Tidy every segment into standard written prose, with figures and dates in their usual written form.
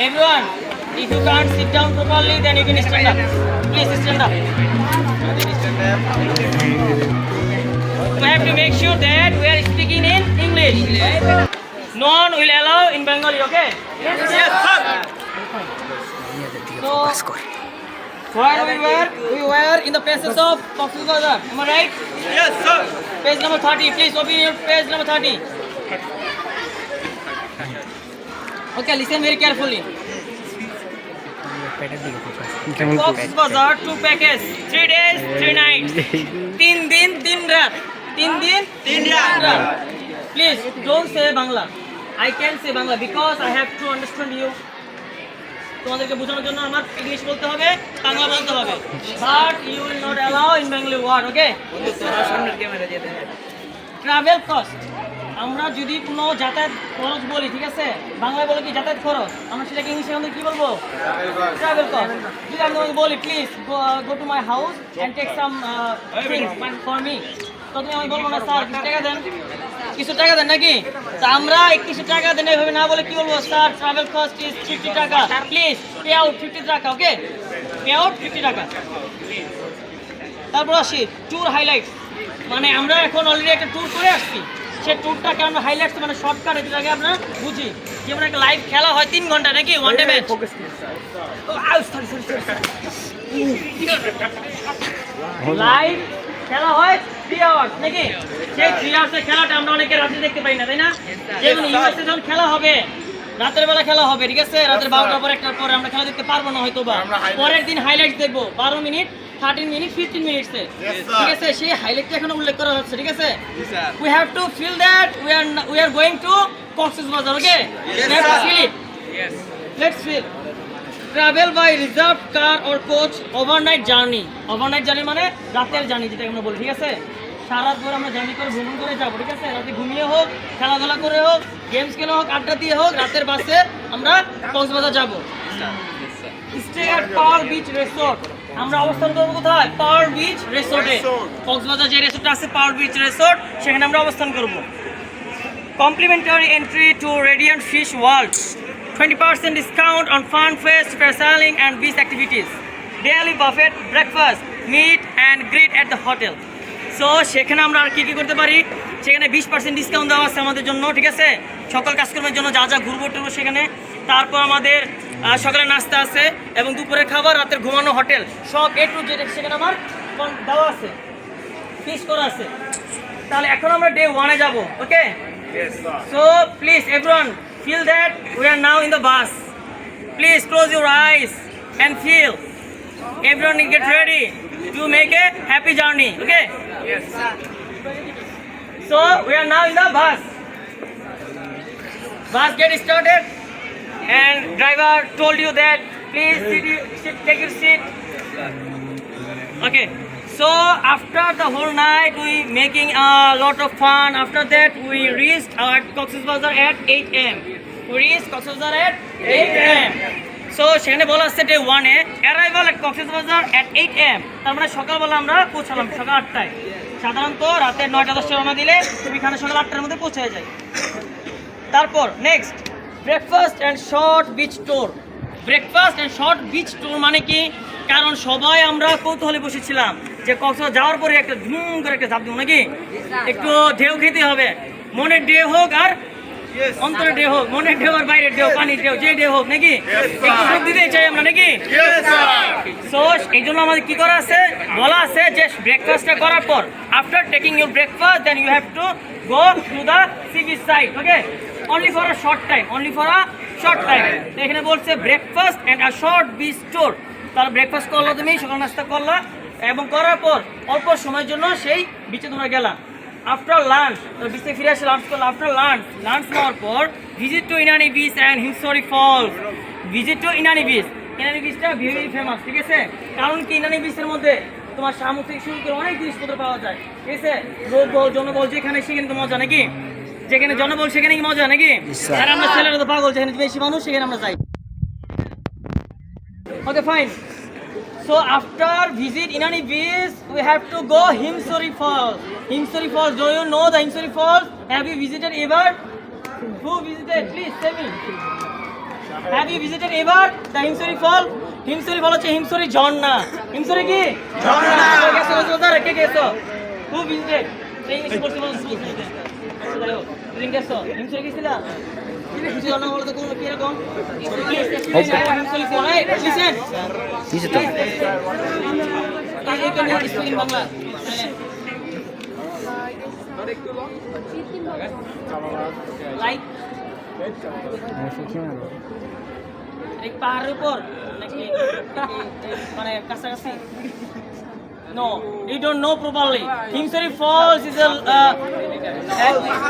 Everyone, if you can't sit down properly, then you can stand up. Please stand up. We have to make sure that we are speaking in English. No one will allow in Bengali, okay? Yes, sir. So, where we were in the places of Cox's Bazar. Am I right? Yes, sir. Page number 30. Please open your page number 30. Okay, listen very carefully. Cox's Bazar 2 package, 3 days, 3 nights. 3 din, 3 raat. 3 din, 3 raat. Please don't say Bangla. I can say Bangla because I have to understand you. তোমাদেরকে বোঝানোর জন্য আমার English বলতে হবে, বাংলা বলতে হবে। But you will not allow in Bengali word, okay? Travel cost. আমরা যদি কোনো যাতায়াত খরচ বলি, ঠিক আছে? বাংলায় বলে কি যাতায়াত খরচ? আমরা সেটাকে ইংলিশে আমাদের কি বলবো? Travel cost. যদি আমি তোমাকে বলি please go to my house and take some things for me. তো তুমি আমি বলবো না স্যার কিছু টাকা দেন, কিছু টাকা দেন নাকি? তো আমরা কিছু টাকা দেন এইভাবে না বলে কি বলবো? স্যার ট্রাভেল কস্ট ইজ 50 টাকা, প্লিজ পে আউট 50 টাকা, ওকে? পে আউট 50 টাকা। তারপর আসি ট্যুর হাইলাইটস, মানে আমরা এখন অলরেডি একটা ট্যুর করে আসছি, সেই ট্যুরটাকে আমরা হাইলাইটস মানে শর্টকাট এটাকে আমরা বুঝি। যেমন একটা লাইভ খেলা হয় 3 ঘন্টা নাকি, ওয়ান ডে ম্যাচ। লাইভ খেলা হয় 3 আওয়ার্স নাকি, সেই 3 আওয়ার্সের খেলাটা আমরা অনেকে রাতে দেখতে পাই না, তাই না? যেমন ইউএসএ যখন খেলা হবে রাতের বেলা খেলা হবে, ঠিক আছে? রাতের 12টার পর 1টার পরে আমরা খেলা দেখতে পারবো না হয়তো বা, পরের দিন হাইলাইটস দেখবো 12 মিনিট 13 মিনিট 15 মিনিটসে, ঠিক আছে? সেই হাইলাইটটা এখানে উল্লেখ করা হচ্ছে, ঠিক আছে? We have to feel that we are going to Cox's Bazar, okay? Let's feel it. Yes. Let's feel. Travel by reserved car or coach overnight journey. Overnight journey মানে রাতের জার্নি যেটা আমরা বলি, ঠিক আছে? সারা রাত ধরে আমরা জার্নি করে ভ্রমণ করে যাবো, ঠিক আছে? রাতে ঘুমিয়ে হোক, খেলাধুলা করে হোক, গেমস খেলে হোক, আড্ডা দিয়ে হোক, রাতের বাসে আমরা কক্সবাজার যাবো। Stay at power beach resort, আমরা অবস্থান করবো কোথায়? পাওয়ার বিচ রিসোর্টে। কক্সবাজার যে রিসোর্টটা আছে পাওয়ার বিচ রিসোর্ট, সেখানে আমরা অবস্থান করব। Complimentary entry to radiant fish world, 20% discount on fun fest, sailing and beach activities, daily buffet breakfast, meet and greet at the hotel. So সেখানে আমরা আর কি করতে পারি? সেখানে 20% ডিসকাউন্ট দেওয়া আছে আমাদের জন্য, ঠিক আছে? সকল কাজকর্মের জন্য যা যা ঘুরবো টুরবো সেখানে। তারপর আমাদের সকালে নাস্তা আছে এবং দুপুরের খাবার, রাতের ঘুমানো, হোটেল, সব এ টু জেড সেখানে আমার দেওয়া আছে, ফিক্স করা আছে। তাহলে এখন আমরা ডে 1-এ যাব, okay? So please everyone feel that we are now in the bus. Please close your eyes and feel. Everyone get ready to make a happy journey, okay? Yes. So we are now in the bus. Bus get started and driver told you that please take your seat. Okay. So after the whole night we making a lot of fun. After that we reached our Cox's Bazar at 8 AM. We reached Cox's Bazar at 8 AM. So সেখানে বলা আছে day 1-এ arrival at Cox's Bazar at 8 AM. তার মানে সকালবেলা আমরা পৌঁছালাম সকাল 8টায়। সাধারণত রাতে 9টা-10টায় রওনা দিলে তুমি এখানে সকাল 8টার মধ্যে পৌঁছে যায়। তারপর next breakfast and short beach tour. Breakfast and short beach tour মানে কি? কারণ সবাই আমরা কৌতূহলে বসেছিলাম যে কক্সবাজার যাওয়ার পরে একটা ধুম করে একটা ঝাঁপ দিব নাকি, একটু ঢেউ খেতে হবে। মনের ঢেউ হোক আর অন্তরের ঢেউ হোক, মনের ঢেউ আর বাইরের ঢেউ, পানির ঢেউ, যে ঢেউ হোক নাকি, একটু ডুব দিতে চাই আমরা নাকি। সো এই জন্য আমাদের কি করা আছে, বলা আছে যে ব্রেকফাস্টটা করার পর after taking your breakfast then you have to go to the sea beach side, okay? Only for a short time, only for a short time. এখানে বলছে breakfast and a short beach tour. তাহলে breakfast করলো তুমি, সকাল নাস্তা করলা এবং করার পর অল্প সময়ের জন্য সেই বিচে তোমরা গেলাম। আফটার লাঞ্চ বিচে ফিরে আসে লাঞ্চ করলো। আফটার লাঞ্চ নেওয়ার পর visit to Inani beach and Himchari falls. Visit to Inani beach, Inani বিচটা ভেরি ফেমাস, ঠিক আছে? কারণ কি ইনানি বিচের মধ্যে তোমার শামুক থেকে শুরু করে অনেক জিনিসপত্র পাওয়া যায়, ঠিক আছে? রোগবল জনবল যেখানে সেখানে তো মজা নাকি, যেখানে জনবল সেখানে কি মজা নাকি? আর আমরা ছেলেরা তো পাগল, যেখানে বেশি মানুষ সেখানে আমরা যাই। Okay, fine. So after visit Inani Beach, we have to go Himsori Falls. Himsori Falls. Do you know the Himsori Falls? Have you visited ever? Who visited? Please tell me. Have you visited ever the Himchari fall? Himchari fall হচ্ছে হিমসরি ঝর্ণা। হিমসরি কি ঝর্ণা? গেছো কে গেছো? হু visited? English বলতে বলতে তুমি গেছো? হিমসরি গেছিলা? হিমসরি ঝর্ণা বলো তো কোন কি রকম? হিমসরি ফল এই লিসেন এই কোন স্পেলিং বাংলা লাইক এক পাহাড়ের উপর নাকি মানে কাছাকাছি? No, you don't know properly. Himsari Falls is a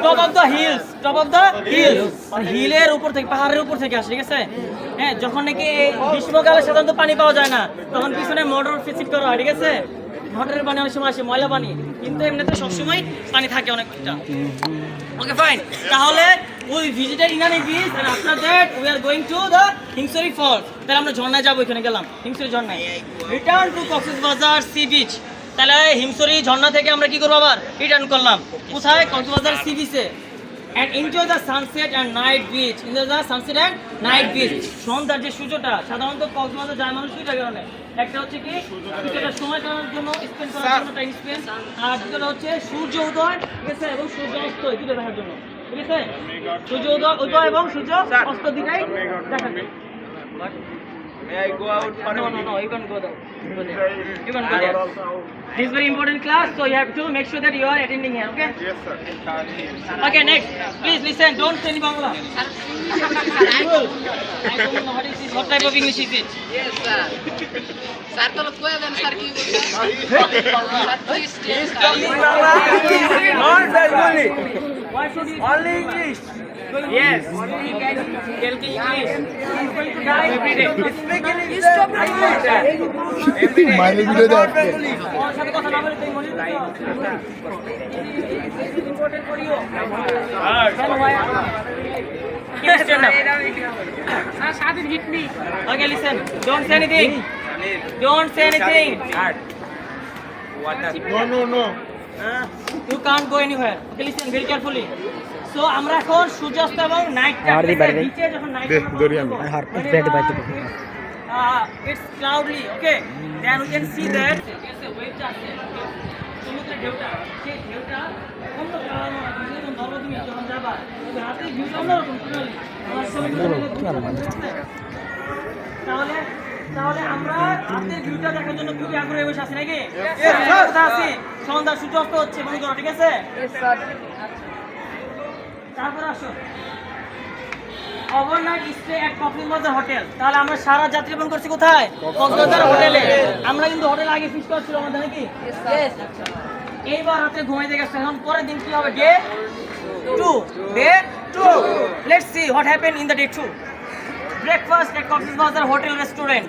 top of the hills. Top of the hills. মানে হিলের উপর থেকে, পাহাড়ের উপর থেকে আসে, ঠিক আছে? হ্যাঁ, যখন নাকি গ্রীষ্মকালে সাধারণত পানি পাওয়া যায় না, তখন পিছনে মোটর ফিট করা হয়, ঠিক আছে? মোটরের পানি অনেক সময় আসে, ময়লা পানি, কিন্তু এমনিতে সবসময় পানি থাকে অনেকটা। ওকে ফাইন, তাহলে we visited Inani Beach and after that we are going to the Himsari Falls. তাহলে আমরা ঝর্ণায় যাবো, এখানে গেলাম হিমসরি ঝর্ণায়। Return to Cox's Bazar sea beach. তাহলে হিমসরি ঝর্ণা থেকে আমরা কি করবো, আবার রিটার্ন করলাম কোথায়? কক্সবাজার সি বিচে। and enjoy the sunset and night beach. Enjoy the sunset and night beach. সন্ধ্যার যে সূর্যটা, সাধারণত কক্সবাজার যায় মানুষ দুইটা কারণে। একটা হচ্ছে কি কিছুটা সময় কাটানোর জন্য, স্পেন্ড করার জন্য, টাইম স্পেন্ড, আর দুটোটা হচ্ছে সূর্য উদয়, ঠিক আছে, এবং সূর্য অস্ত, দুটো দেখার জন্য, ঠিক আছে? সূর্য উদয় এবং সূর্য অস্ত দুটাই দেখার জন্য। May I go out for No, you can go there. You can go there. This is very important class, so you have to make sure that you are attending here, okay? Yes, sir. Okay, next. Please listen, don't say any Bangla. Cool. I don't know what is this, what type of English is it? Yes, sir. Sir, to look well, then sir, কি বলছেন? Not Bengali. Why should you Only English. Yes. Tell the English. He's going to die every day. Speak in English. Every day. মাইনে video Not দেখে Bengali. ওর সাথে কথা না বলে তুই মনে করো। This is important for you. Then why? Keep stand up. Sir, Shadid hit me. Okay, listen. Don't say anything. Don't say anything. No. You can't go anywhere. Okay, listen very carefully. So আমরা এখন সূর্যাস্ত এবং night বিচে যখন night it's cloudy, okay, then we can see that ওয়েভটা আছে, সমুদ্রের ঢেউটা, সেই ঢেউটা অন্য কারণে যখন ধরো তুমি যখন যাবা রাতে ভিউটা অন্যরকম টোটালি। তাহলে আমরা রাতের ভিউটা দেখার জন্য খুবই আগ্রহী বসে আছি নাকি? কোথায় আছি? সন্ধ্যা সূর্যাস্ত হচ্ছে মনে করো, ঠিক আছে? তারপর আসো ওভারনাইট স্টে এট কক্সবাজার হোটেল। তাহলে আমরা সারা যাত্রী যাপন করছি কোথায়? কক্সবাজার হোটেলে। আমরা কিন্তু হোটেলে আগে ফিক্স করেছিল আমাদের নাকি? ইয়েস। এইবার রাতে ঘুমাইতে গেছে, এখন পরের দিন কি হবে? Day 2। Let's see what happen in the day 2। Breakfast at Cox's Bazar hotel restaurant.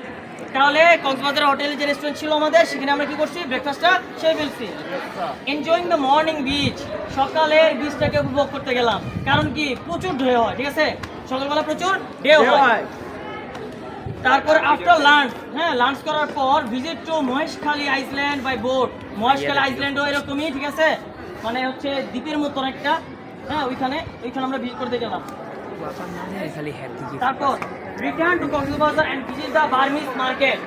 তাহলে কক্সবাজার হোটেলে যে রেস্টুরেন্ট ছিল আমাদের, সেখানে আমরা কি করছি? ব্রেকফাস্টটা সেরে ফেলছি। Enjoying the morning beach. সকালের বিচটাকে উপভোগ করতে গেলাম, কারণ কি প্রচুর ঢেউ হয়, ঠিক আছে? সকালবেলা প্রচুর ঢেউ হয়। তারপর আফটার লাঞ্চ, হ্যাঁ, লাঞ্চ করার পর visit to Maheshkhali island by boat. Maheshkhali আইল্যান্ডও এরকমই, ঠিক আছে, মানে হচ্ছে দ্বীপের মতন একটা, হ্যাঁ, ওইখানে আমরা ভিজিট করতে গেলাম। তারপর return to Cox's Bazar and visit the Burmese market.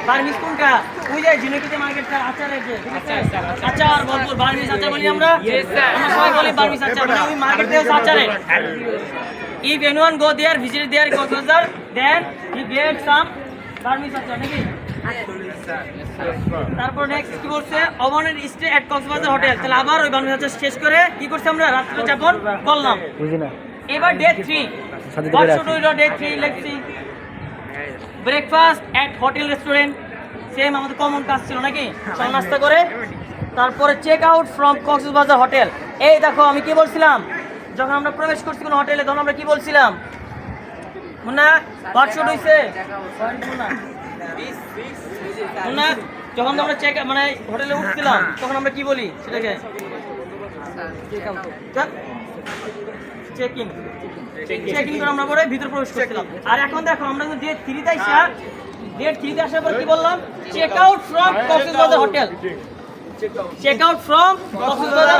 Burmese কোনটা? ওই যে ঝিনুকিতে মার্কেটটা, আচারের যে, আচার ভরপুর বার্মিজ আচার বলি আমরা। আমরা সবাই বলি বার্মিজ আচার, মানে ওই মার্কেটে হচ্ছে আচারের। If anyone go there, visit there Kockazar, then he get some Burmese আচার নাকি? তারপর নেক্সট কি বলছে? ওভারনাইট স্টে এট কক্সবাজার হোটেল। তাহলে আবার ওই বার্মিজ আচার শেষ করে কি করছে? আমরা রাত্রে যাপন করলাম। এবার day 3। What should we do day 3? Let's see. Breakfast at hotel restaurant. Same আমাদের কমন কাজ ছিল নাকি? সব নাস্তা করে তারপরে check out from Cox's Bazar hotel. এই দেখো আমি কি বলছিলাম, যখন আমরা প্রবেশ করছি কোনো হোটেলে, তখন আমরা কি বলছিলাম? Munna, what should we say? Munna, যখন আমরা মানে হোটেলে উঠছিলাম, তখন আমরা কি বলি সেটাকে? চেকিং করে আমরা পরে ভিতরে প্রবেশ করছিলাম। আর এখন দেখো আমরা কিন্তু ডে 3তে আসার পর কি বললাম? Check out from Cox's Bazar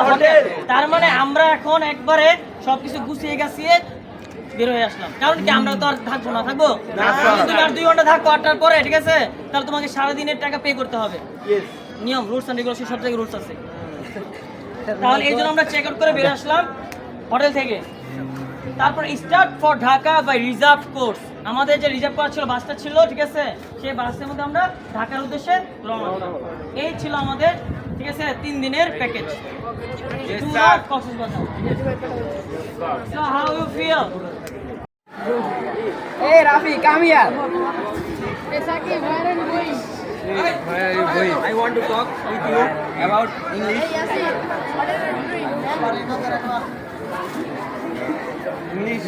hotel. তার মানে আমরা এখন একবারে সবকিছু গুছিয়ে গেছিয়ে বের হয়ে আসলাম। কারণ কি আমরা তো আর থাকবো না, থাকবো তুমি আর 2 ঘন্টা থাকো 8টার পরে, ঠিক আছে? তাহলে তোমাকে সারাদিনের টাকা পে করতে হবে। নিয়ম, রুলস এন্ড রেগুলেশন, সব জায়গায় রুলস আছে। তাহলে এই জন্য আমরা চেক আউট করে বের আসলাম হোটেল থেকে। তারপর start for Dhaka by reserve course. আমাদের যে রিজার্ভ করা ছিল বাসটা ছিল, ঠিক আছে, সেই বাসের মধ্যে আমরা ঢাকার উদ্দেশ্যে রওনা হলাম। এই ছিল আমাদের, ঠিক আছে, 3 দিনের package. So how you feel? Hey Rafi, come here. Sakib, where are you going? Where are you going? I want to talk with you about English. Hey Yasin, what are you doing? English.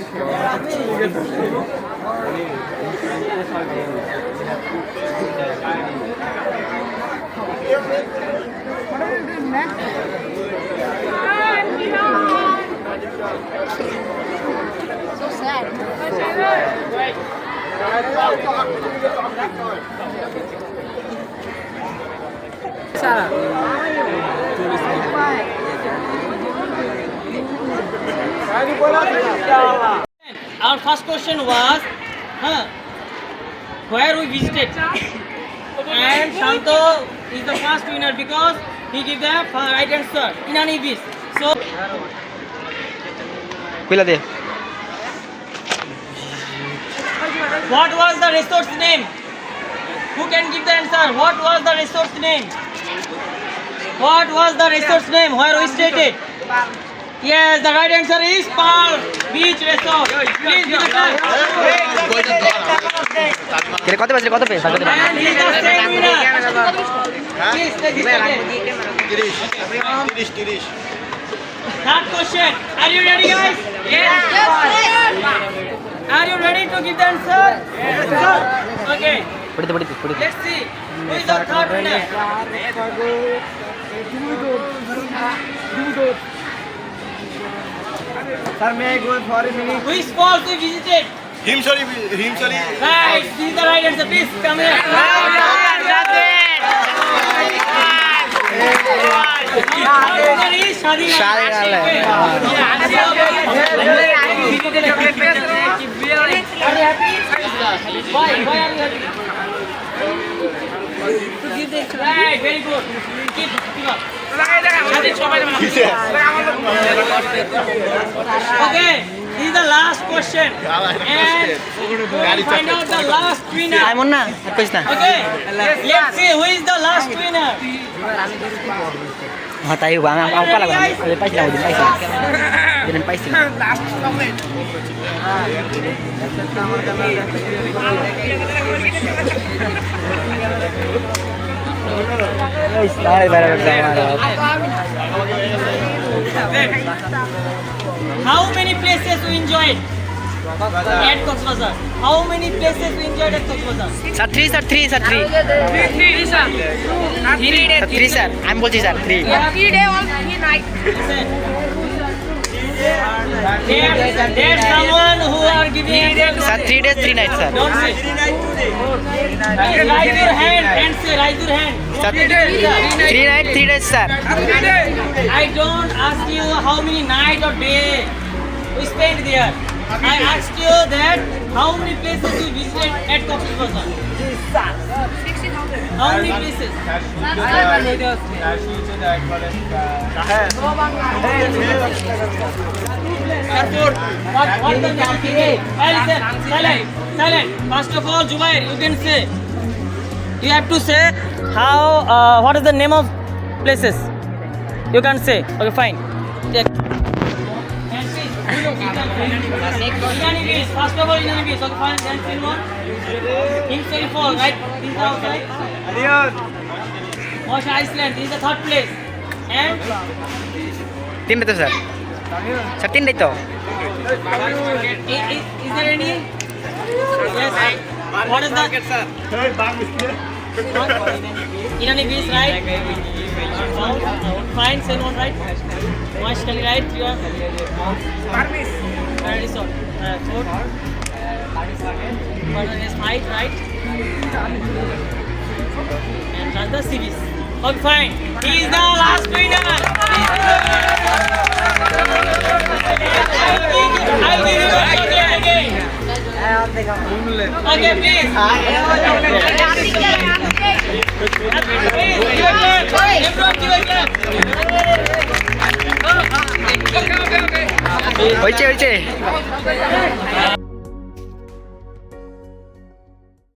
What are you doing, man? So sad. Sarah. Our first question was, where we visited? And Shanto is the first winner because he gave the right answer. Inani Beach. So, what was the resort's name? Who can give the answer? What was the resort's name? What was the resort's name? Where we stayed? Yes, the right answer is Pearl Beach Resort. Please give it up. কত পেয়েছে কত পেয়েছে And he is the same winner. Please take this again. Third question. Are you ready, guys? Yes. Are you ready to give the answer? Yes. Okay. পড়িতে পড়িতে পড়িতে Let's see. Who is the third winner? Sir, may I go for a minute? Which falls we visited? Himshali. Right. This is the right answer. Please come here. Why are you happy? Right, very good. Keep up. Okay, this is the last question. And we will find out the last winner. এমন না আর কইস না Okay, let's see who is the last winner. হ্যাঁ তাই আমি আমকা লাগবে আমি পাইছিলাম ওদিন পাইছিলাম How many places you enjoyed at Coxbazar? How many places you enjoyed at Coxbazar? Sir three sir আমি বলছি sir 3 3 day all 3 night. Listen. There's someone who are giving answer. Sir 3 days 3 nights sir Don't say. Raise your hand and say, raise your hand. Sir, 3 nights 3 days sir I don't ask you how many night or day we spent there. I asked you that how many places you visited at Cox's Bazar. 60,000. How many places? Airport. What the name of the listen, silent. First of all, Jubair, you can say. You have to say how. What is the name of places? You can say. Okay, fine. Take. Inani Beach. First of all, Inani Beach. Okay, fine. Then second one. Himself Fall, right? This is outside. Wash Iceland. This is the third place. And 3 তো sir sir 3 তো is there any? Yes. What is that? Inani Beach, right? Fine. Second one, right? Wash Kali, right? You are. Resort. Fourth. Height, right? And Randa Sea Beach. Okay, fine. He is the last winner. I'll give you a chocolate again. Okay, please. Please, give a clap. Everyone give a clap. হয়েছে হয়েছে